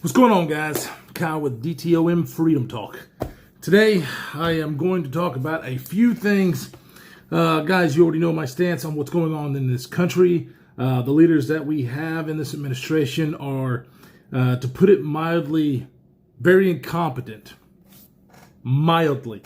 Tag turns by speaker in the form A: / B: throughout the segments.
A: What's going on, guys? Kyle with DTOM Freedom Talk. Today, I am going to talk about a few things. Guys, you already know my stance on what's going on in this country. The leaders that we have in this administration are, to put it mildly, very incompetent. Mildly.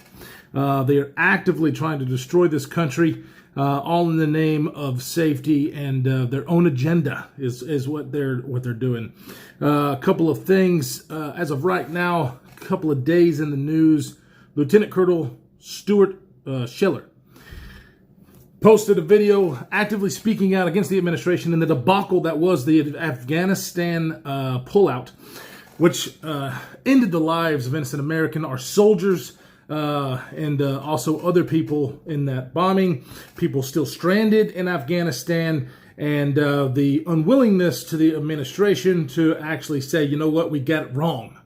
A: They are actively trying to destroy this country, all in the name of safety and their own agenda is what they're doing. A couple of things as of right now, a couple of days in the news. Lieutenant Colonel Stuart Schiller posted a video actively speaking out against the administration and the debacle that was the Afghanistan pullout, which ended the lives of innocent Americans, our soldiers, and also other people in that bombing, people still stranded in Afghanistan, and the unwillingness to the administration to actually say, you know what, we got it wrong.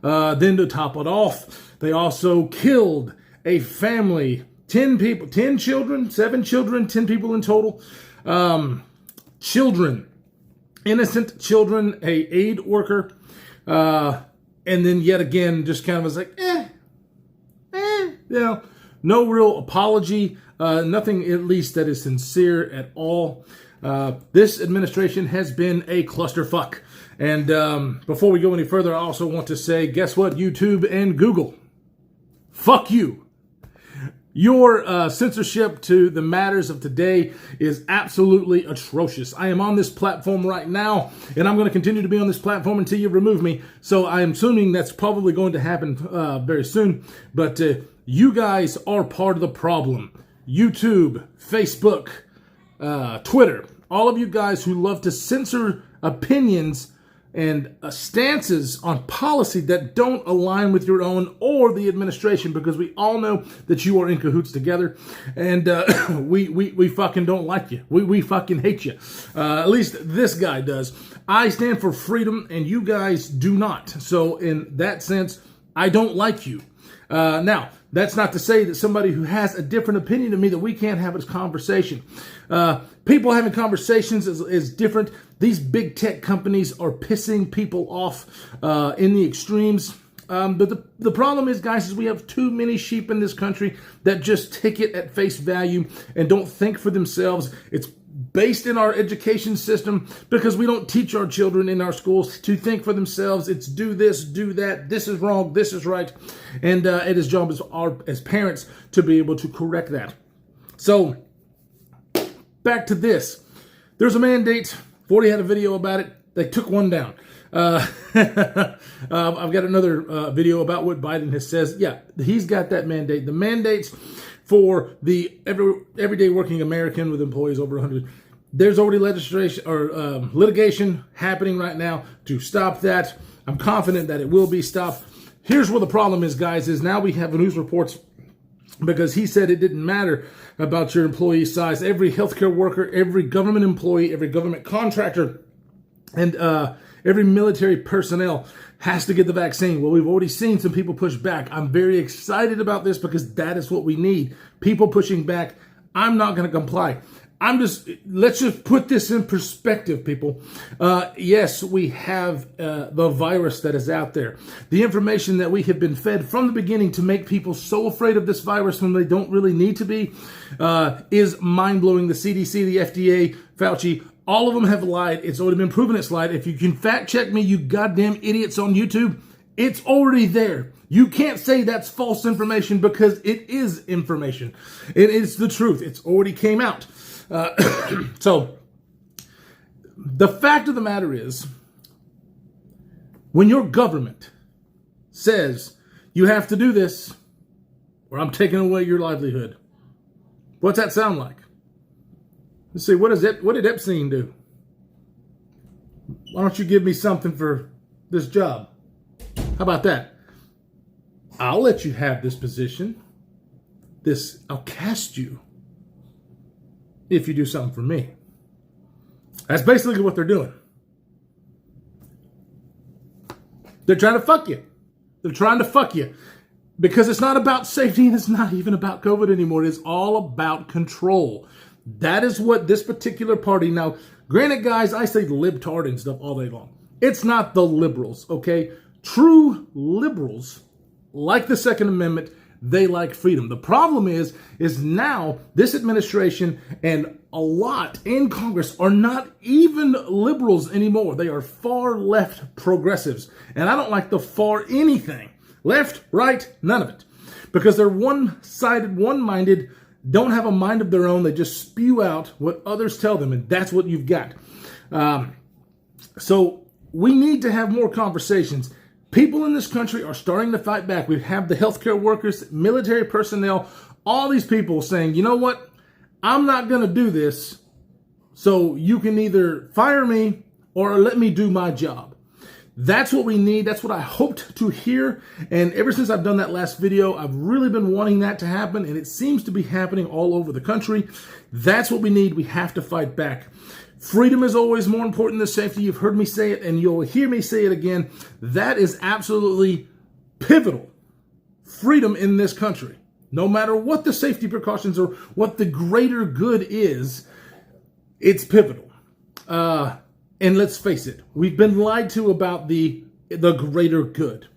A: Then to top it off, they also killed a family, 10 people, 10 children, 7 children, 10 people in total. Children, innocent children, a aid worker, and then yet again, just kind of was like, no real apology, nothing at least that is sincere at all. This administration has been a clusterfuck. And before we go any further, I also want to say, guess what, YouTube and Google? Fuck you. Your censorship to the matters of today is absolutely atrocious. I am on this platform right now, and I'm going to continue to be on this platform until you remove me. So I'm assuming that's probably going to happen very soon. But you guys are part of the problem. YouTube, Facebook, Twitter, all of you guys who love to censor opinions and stances on policy that don't align with your own or the administration, because we all know that you are in cahoots together, and we fucking don't like you. We fucking hate you. At least this guy does. I stand for freedom, and you guys do not. So in that sense, I don't like you. Now, that's not to say that somebody who has a different opinion of me, that we can't have a conversation. People having conversations is different. These big tech companies are pissing people off in the extremes. But the problem is, guys, is we have too many sheep in this country that just take it at face value and don't think for themselves. It's based in our education system because we don't teach our children in our schools to think for themselves. It's do this, do that, this is wrong, this is right. And it is job as parents to be able to correct that. So back to this. There's a mandate. 40 had a video about it. They took one down. I've got another video about what Biden has says. Yeah, he's got that mandate. The mandates for the everyday working American with employees over 100. There's already legislation or litigation happening right now to stop that. I'm confident that it will be stopped. Here's where the problem is, guys, is now we have news reports because he said it didn't matter about your employee size. Every healthcare worker, every government employee, every government contractor, and every military personnel has to get the vaccine. Well, we've already seen some people push back. I'm very excited about this because that is what we need. People pushing back. I'm not going to comply. Let's just put this in perspective, people. Yes, we have the virus that is out there. The information that we have been fed from the beginning to make people so afraid of this virus when they don't really need to be is mind-blowing. The CDC, the FDA, Fauci, all of them have lied. It's already been proven it's lied. If you can fact check me, you goddamn idiots on YouTube, it's already there. You can't say that's false information because it is information. It is the truth. It's already came out. So the fact of the matter is, when your government says you have to do this or I'm taking away your livelihood, what's that sound like? Let's see, what did Epstein do? Why don't you give me something for this job? How about that? I'll let you have this position. I'll cast you if you do something for me. That's basically what they're doing. They're trying to fuck you. They're trying to fuck you. Because it's not about safety and it's not even about COVID anymore. It's all about control. That is what this particular party, now, granted, guys, I say libtard and stuff all day long. It's not the liberals, okay? True liberals like the Second Amendment. They like freedom. The problem is now this administration and a lot in Congress are not even liberals anymore. They are far left progressives. And I don't like the far anything. Left, right, none of it. Because they're one-sided, one-minded, don't have a mind of their own. They just spew out what others tell them, and that's what you've got. So we need to have more conversations. People in this country are starting to fight back. We have the healthcare workers, military personnel, all these people saying, you know what? I'm not going to do this, so you can either fire me or let me do my job. That's what we need. That's what I hoped to hear. And ever since I've done that last video, I've really been wanting that to happen. And it seems to be happening all over the country. That's what we need. We have to fight back. Freedom is always more important than safety. You've heard me say it, and you'll hear me say it again. That is absolutely pivotal. Freedom in this country. No matter what the safety precautions or what the greater good is, it's pivotal. And let's face it, we've been lied to about the greater good.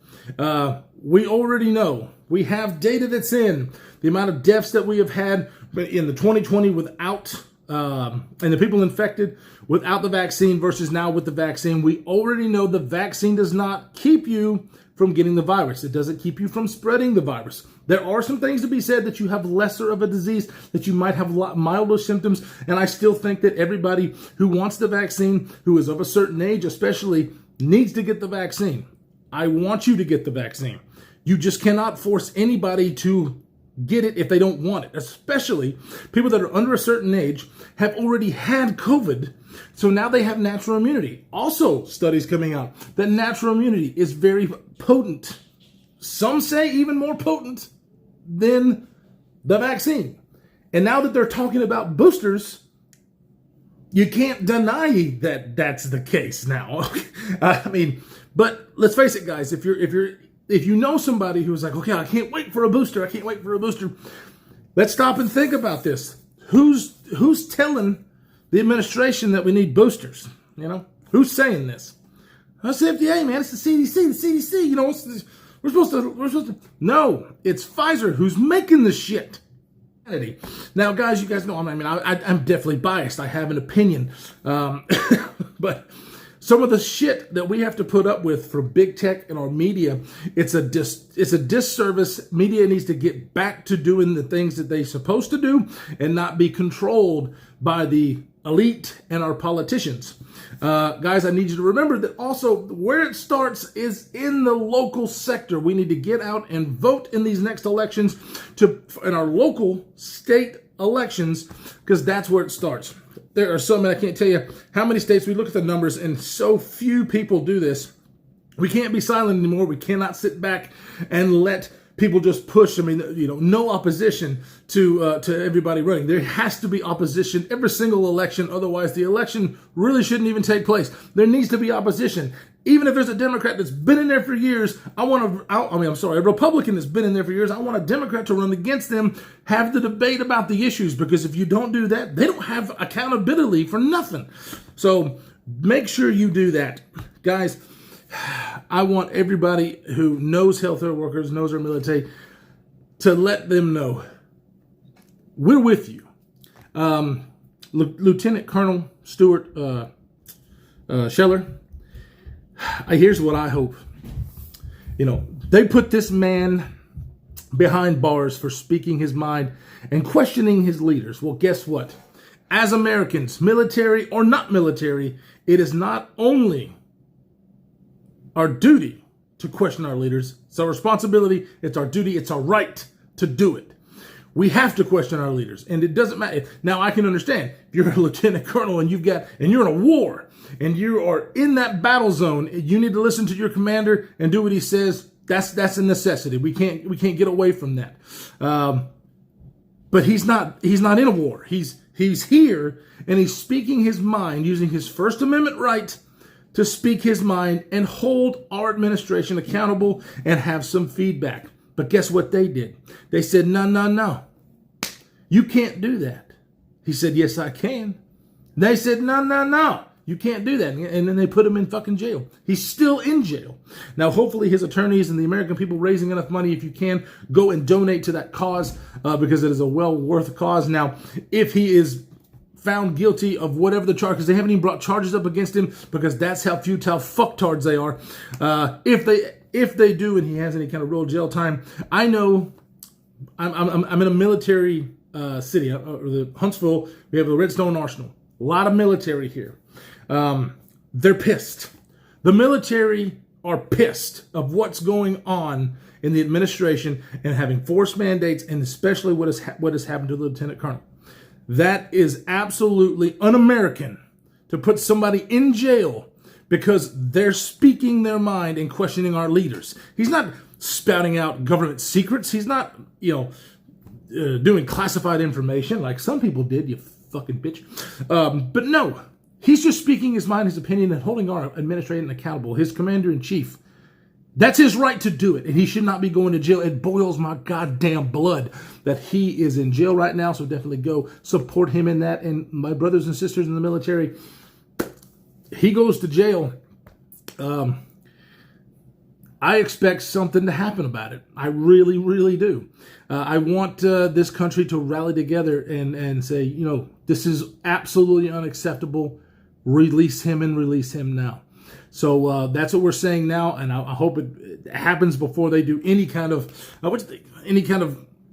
A: We already know. We have data that's in the amount of deaths that we have had in the 2020 without, and the people infected without the vaccine versus now with the vaccine. We already know the vaccine does not keep you from getting the virus. It doesn't keep you from spreading the virus. There are some things to be said that you have lesser of a disease, that you might have milder symptoms. And I still think that everybody who wants the vaccine, who is of a certain age especially, needs to get the vaccine. I want you to get the vaccine. You just cannot force anybody to get it if they don't want it, especially people that are under a certain age have already had COVID. So now they have natural immunity. Also, studies coming out that natural immunity is very potent. Some say even more potent than the vaccine. And now that they're talking about boosters, you can't deny that that's the case now. I mean, but let's face it, guys, if you know somebody who's like, okay, I can't wait for a booster, let's stop and think about this. Who's telling the administration that we need boosters? You know, who's saying this? That's the FDA, man. It's the CDC. The CDC. You know, we're supposed to. No, it's Pfizer who's making the shit. Now, guys, you guys know. I'm definitely biased. I have an opinion, but some of the shit that we have to put up with from big tech and our media, it's a disservice. Media needs to get back to doing the things that they're supposed to do and not be controlled by the elite and our politicians. Guys, I need you to remember that also where it starts is in the local sector. We need to get out and vote in these next elections, in our local state elections, because that's where it starts. There are so many, I can't tell you how many states. We look at the numbers and so few people do this. We can't be silent anymore. We cannot sit back and let people just push. I mean, you know, no opposition to everybody running. There has to be opposition every single election. Otherwise, the election really shouldn't even take place. There needs to be opposition. Even if there's a Democrat that's been in there for years, a Republican that's been in there for years, I want a Democrat to run against them, have the debate about the issues, because if you don't do that, they don't have accountability for nothing. So make sure you do that. Guys, I want everybody who knows healthcare workers, knows our military, to let them know we're with you. Lieutenant Colonel Stuart Scheller, here's what I hope. You know, they put this man behind bars for speaking his mind and questioning his leaders. Well, guess what? As Americans, military or not military, it is not only our duty to question our leaders. It's our responsibility. It's our duty. It's our right to do it. We have to question our leaders, and it doesn't matter. Now, I can understand if you're a lieutenant colonel and you're in a war and you are in that battle zone, you need to listen to your commander and do what he says. That's a necessity. We can't get away from that. But he's not in a war. He's here and he's speaking his mind, using his First Amendment right to speak his mind and hold our administration accountable and have some feedback. But guess what they did? They said, no. You can't do that. He said, yes, I can. They said, no. You can't do that. And then they put him in fucking jail. He's still in jail. Now, hopefully his attorneys and the American people raising enough money, if you can, go and donate to that cause because it is a well worth cause. Now, if he is found guilty of whatever the charge, because they haven't even brought charges up against him because that's how futile fucktards they are. If they do and he has any kind of real jail time, I know I'm in a military city, the Huntsville. We have the Redstone Arsenal. A lot of military here. They're pissed. The military are pissed of what's going on in the administration and having forced mandates, and especially what has happened to the lieutenant colonel. That is absolutely un-American to put somebody in jail because they're speaking their mind and questioning our leaders. He's not spouting out government secrets. He's not, doing classified information like some people did, you fucking bitch. But no, he's just speaking his mind, his opinion, and holding our administration accountable. His commander-in-chief, that's his right to do it, and he should not be going to jail. It boils my goddamn blood that he is in jail right now, so definitely go support him in that. And my brothers and sisters in the military, he goes to jail. I expect something to happen about it. I really, really do. I want this country to rally together and say, this is absolutely unacceptable. Release him and release him now. So that's what we're saying now, and I hope it happens before they do any kind of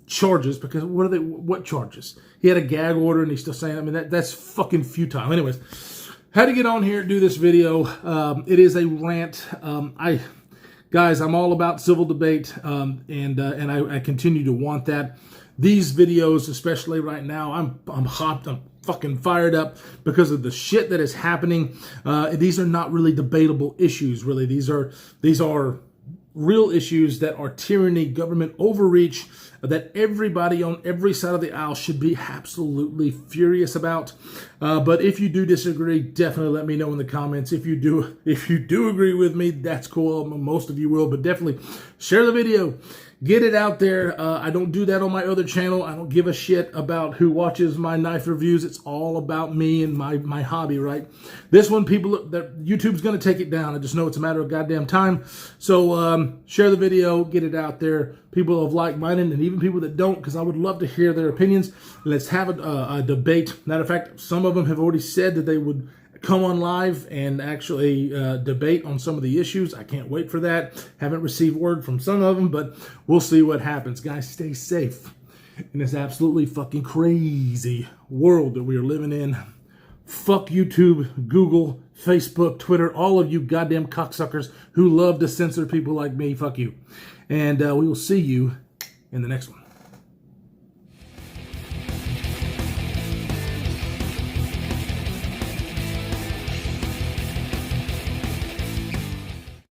A: charges. Because what charges? He had a gag order, and he's still saying. That's fucking futile. Anyways, how to get on here, do this video. It is a rant. Guys, I'm all about civil debate, and I continue to want that. These videos, especially right now, I'm hopped. I'm fucking fired up because of the shit that is happening. These are not really debatable issues, really. These are real issues that are tyranny, government overreach, that everybody on every side of the aisle should be absolutely furious about. But if you do disagree, definitely let me know in the comments. If you do agree with me, that's cool. Most of you will, but definitely share the video. Get it out there. I don't do that on my other channel. I don't give a shit about who watches my knife reviews. It's all about me and my hobby, right? This one, YouTube's going to take it down. I just know it's a matter of goddamn time. So share the video. Get it out there. People of like-minded and even people that don't, because I would love to hear their opinions. Let's have a debate. Matter of fact, some of them have already said that they would come on live and actually debate on some of the issues. I can't wait for that. Haven't received word from some of them, but we'll see what happens. Guys, stay safe in this absolutely fucking crazy world that we are living in. Fuck YouTube, Google, Facebook, Twitter, all of you goddamn cocksuckers who love to censor people like me. Fuck you. And we will see you in the next one.